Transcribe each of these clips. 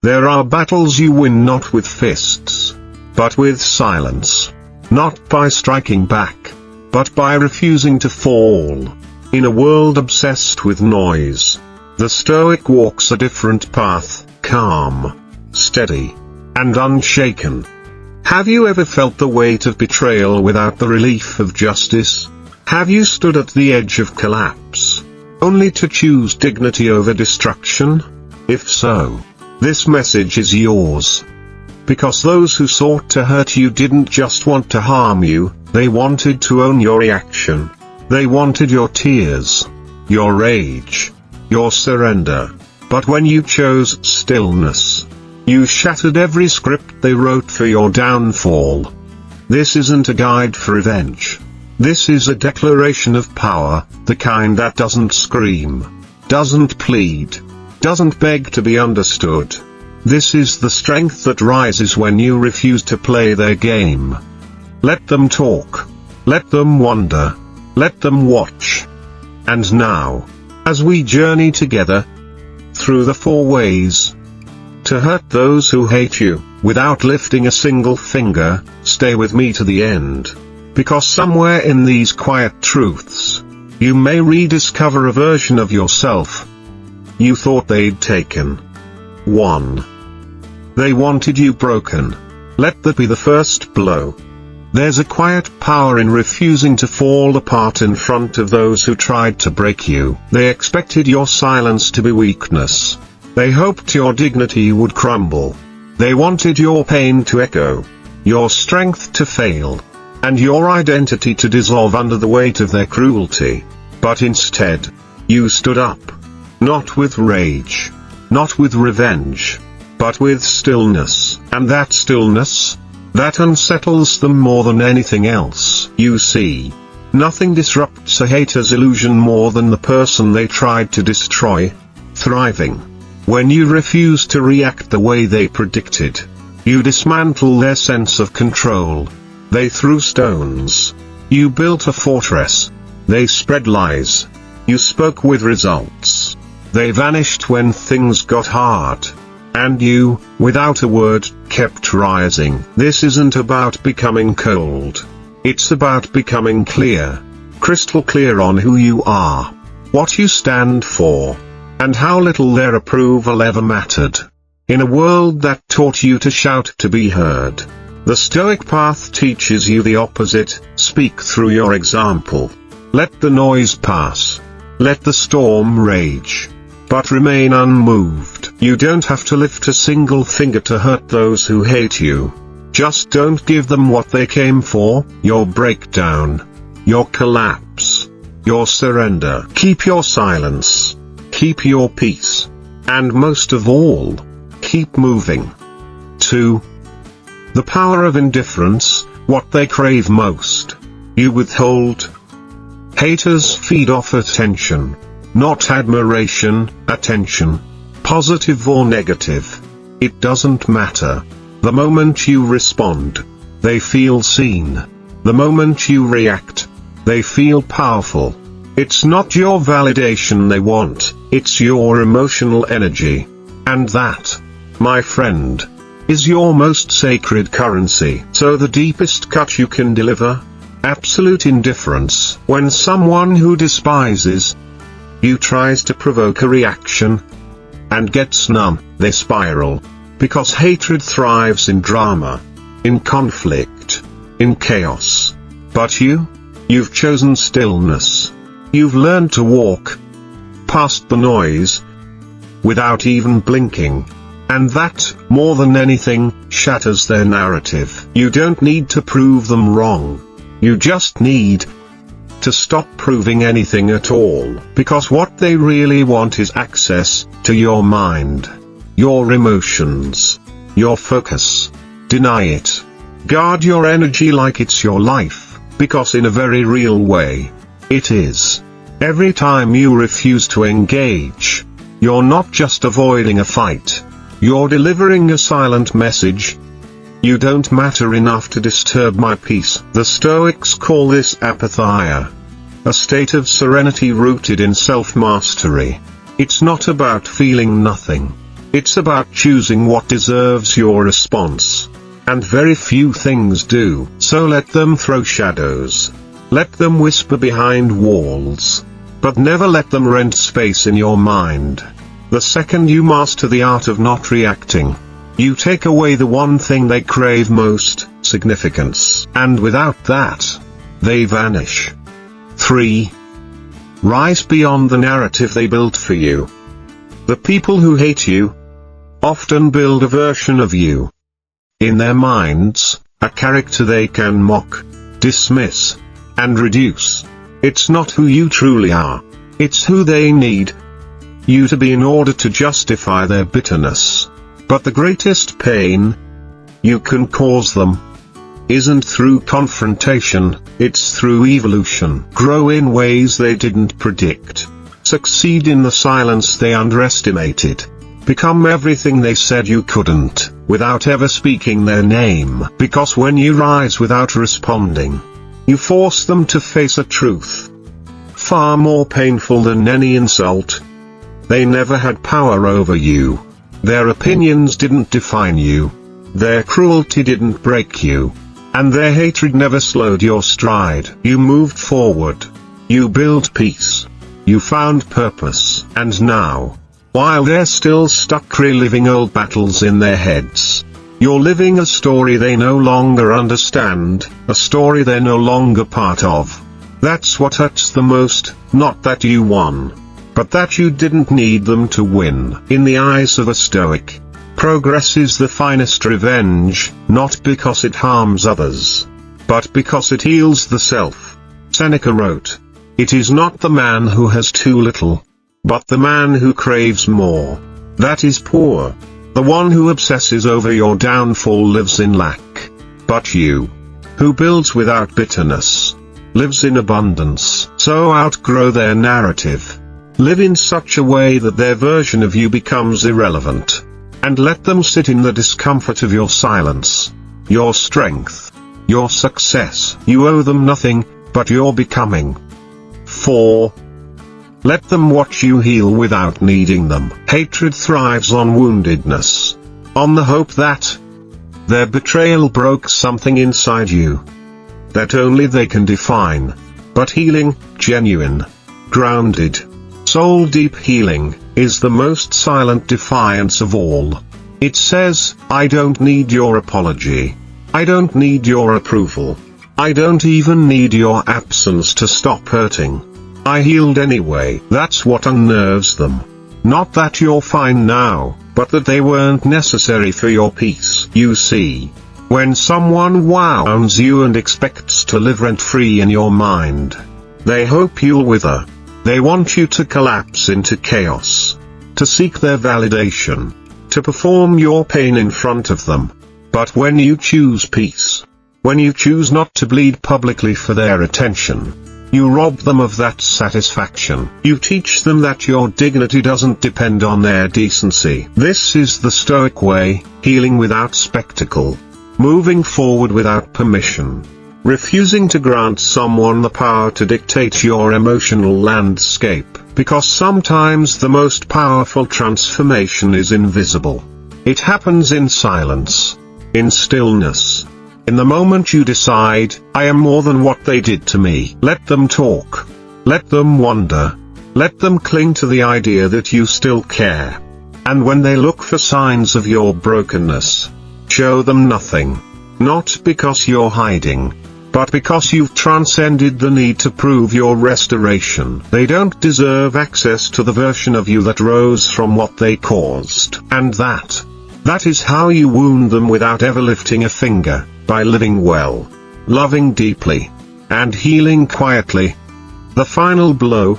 There are battles you win not with fists, but with silence. Not by striking back, but by refusing to fall. In a world obsessed with noise, the Stoic walks a different path, calm, steady, and unshaken. Have you ever felt the weight of betrayal without the relief of justice? Have you stood at the edge of collapse, only to choose dignity over destruction? If so, this message is yours. Because those who sought to hurt you didn't just want to harm you, they wanted to own your reaction. They wanted your tears, your rage, your surrender. But when you chose stillness, you shattered every script they wrote for your downfall. This isn't a guide for revenge. This is a declaration of power, the kind that doesn't scream, doesn't plead, doesn't beg to be understood. This is the strength that rises when you refuse to play their game. Let them talk. Let them wonder. Let them watch. And now, as we journey together through the 4 ways to hurt those who hate you, without lifting a single finger, stay with me to the end. Because somewhere in these quiet truths, you may rediscover a version of yourself you thought they'd taken. 1. They wanted you broken. Let that be the first blow. There's a quiet power in refusing to fall apart in front of those who tried to break you. They expected your silence to be weakness. They hoped your dignity would crumble. They wanted your pain to echo, your strength to fail, and your identity to dissolve under the weight of their cruelty. But instead, you stood up. Not with rage, not with revenge, but with stillness. And that stillness, that unsettles them more than anything else. You see, nothing disrupts a hater's illusion more than the person they tried to destroy thriving. When you refuse to react the way they predicted, you dismantle their sense of control. They threw stones. You built a fortress. They spread lies. You spoke with results. They vanished when things got hard. And you, without a word, kept rising. This isn't about becoming cold. It's about becoming clear. Crystal clear on who you are, what you stand for, and how little their approval ever mattered. In a world that taught you to shout to be heard, the Stoic path teaches you the opposite. Speak through your example. Let the noise pass. Let the storm rage. But remain unmoved. You don't have to lift a single finger to hurt those who hate you. Just don't give them what they came for, your breakdown, your collapse, your surrender. Keep your silence. Keep your peace. And most of all, keep moving. 2. The power of indifference, what they crave most, you withhold. Haters feed off attention. Not admiration, attention. Positive or negative. It doesn't matter. The moment you respond, they feel seen. The moment you react, they feel powerful. It's not your validation they want, it's your emotional energy. And that, my friend, is your most sacred currency. So the deepest cut you can deliver? Absolute indifference. When someone who despises you tries to provoke a reaction and gets numb, they spiral. Because hatred thrives in drama, in conflict, in chaos. But you've chosen stillness. You've learned to walk past the noise without even blinking. And that, more than anything, shatters their narrative. You don't need to prove them wrong. You just need to stop proving anything at all. Because what they really want is access to your mind, your emotions, your focus. Deny it. Guard your energy like it's your life, because in a very real way, it is. Every time you refuse to engage, you're not just avoiding a fight. You're delivering a silent message. You don't matter enough to disturb my peace. The Stoics call this apatheia, a state of serenity rooted in self-mastery. It's not about feeling nothing. It's about choosing what deserves your response. And very few things do, so let them throw shadows. Let them whisper behind walls. But never let them rent space in your mind. The second you master the art of not reacting, you take away the one thing they crave most, significance. And without that, they vanish. 3. Rise beyond the narrative they built for you. The people who hate you often build a version of you. In their minds, a character they can mock, dismiss, and reduce. It's not who you truly are. It's who they need you to be in order to justify their bitterness. But the greatest pain you can cause them isn't through confrontation, it's through evolution. Grow in ways they didn't predict. Succeed in the silence they underestimated. Become everything they said you couldn't, without ever speaking their name. Because when you rise without responding, you force them to face a truth far more painful than any insult. They never had power over you. Their opinions didn't define you. Their cruelty didn't break you. And their hatred never slowed your stride. You moved forward. You built peace. You found purpose. And now, while they're still stuck reliving old battles in their heads, you're living a story they no longer understand, a story they're no longer part of. That's what hurts the most, not that you won, but that you didn't need them to win. In the eyes of a Stoic, progress is the finest revenge, not because it harms others, but because it heals the self. Seneca wrote, "It is not the man who has too little, but the man who craves more, that is poor. The one who obsesses over your downfall lives in lack. But you, who builds without bitterness, lives in abundance." So outgrow their narrative. Live in such a way that their version of you becomes irrelevant. And let them sit in the discomfort of your silence, your strength, your success. You owe them nothing, but your becoming. 4. Let them watch you heal without needing them. Hatred thrives on woundedness, on the hope that their betrayal broke something inside you that only they can define. But healing, genuine, grounded, soul-deep healing, is the most silent defiance of all. It says, I don't need your apology. I don't need your approval. I don't even need your absence to stop hurting. I healed anyway. That's what unnerves them. Not that you're fine now, but that they weren't necessary for your peace. You see, when someone wounds you and expects to live rent-free in your mind, they hope you'll wither. They want you to collapse into chaos, to seek their validation, to perform your pain in front of them. But when you choose peace, when you choose not to bleed publicly for their attention, you rob them of that satisfaction. You teach them that your dignity doesn't depend on their decency. This is the Stoic way, healing without spectacle, moving forward without permission, refusing to grant someone the power to dictate your emotional landscape, because sometimes the most powerful transformation is invisible. It happens in silence, in stillness. In the moment you decide, I am more than what they did to me. Let them talk. Let them wonder. Let them cling to the idea that you still care. And when they look for signs of your brokenness, show them nothing. Not because you're hiding, but because you've transcended the need to prove your restoration. They don't deserve access to the version of you that rose from what they caused. And that is how you wound them without ever lifting a finger, by living well, loving deeply, and healing quietly. The final blow.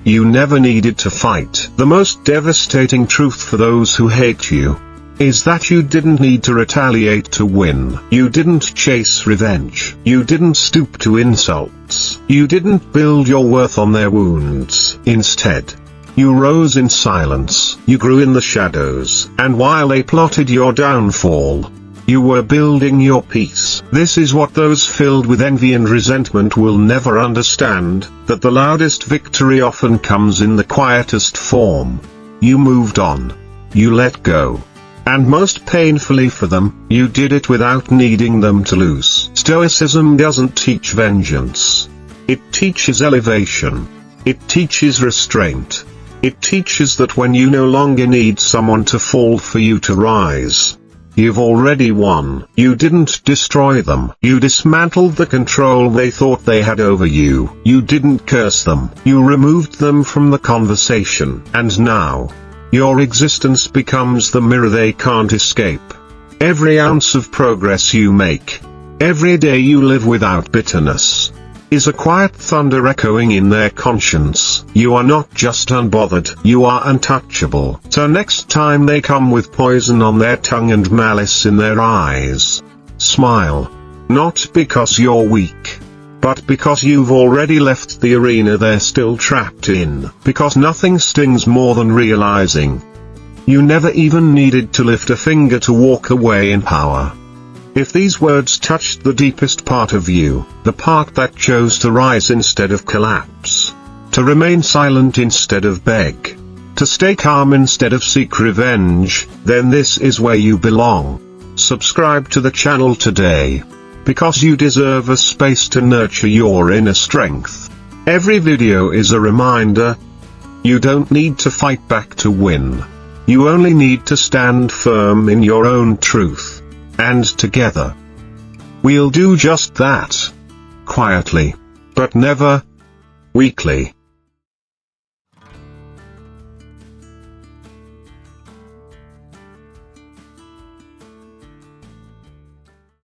You never needed to fight. The most devastating truth for those who hate you is that you didn't need to retaliate to win. You didn't chase revenge. You didn't stoop to insults. You didn't build your worth on their wounds. Instead, you rose in silence. You grew in the shadows. And while they plotted your downfall, you were building your peace. This is what those filled with envy and resentment will never understand, that the loudest victory often comes in the quietest form. You moved on. you let go. And most painfully for them, you did it without needing them to lose. Stoicism doesn't teach vengeance. It teaches elevation. It teaches restraint. It teaches that when you no longer need someone to fall for you to rise, you've already won. You didn't destroy them. You dismantled the control they thought they had over you. You didn't curse them. You removed them from the conversation. And now, your existence becomes the mirror they can't escape. Every ounce of progress you make, every day you live without bitterness, is a quiet thunder echoing in their conscience. You are not just unbothered, you are untouchable. So next time they come with poison on their tongue and malice in their eyes, smile. Not because you're weak, but because you've already left the arena they're still trapped in. Because nothing stings more than realizing you never even needed to lift a finger to walk away in power. If these words touched the deepest part of you, the part that chose to rise instead of collapse, to remain silent instead of beg, to stay calm instead of seek revenge, then this is where you belong. Subscribe to the channel today, because you deserve a space to nurture your inner strength. Every video is a reminder. You don't need to fight back to win. You only need to stand firm in your own truth. And together, we'll do just that. Quietly, but never weakly.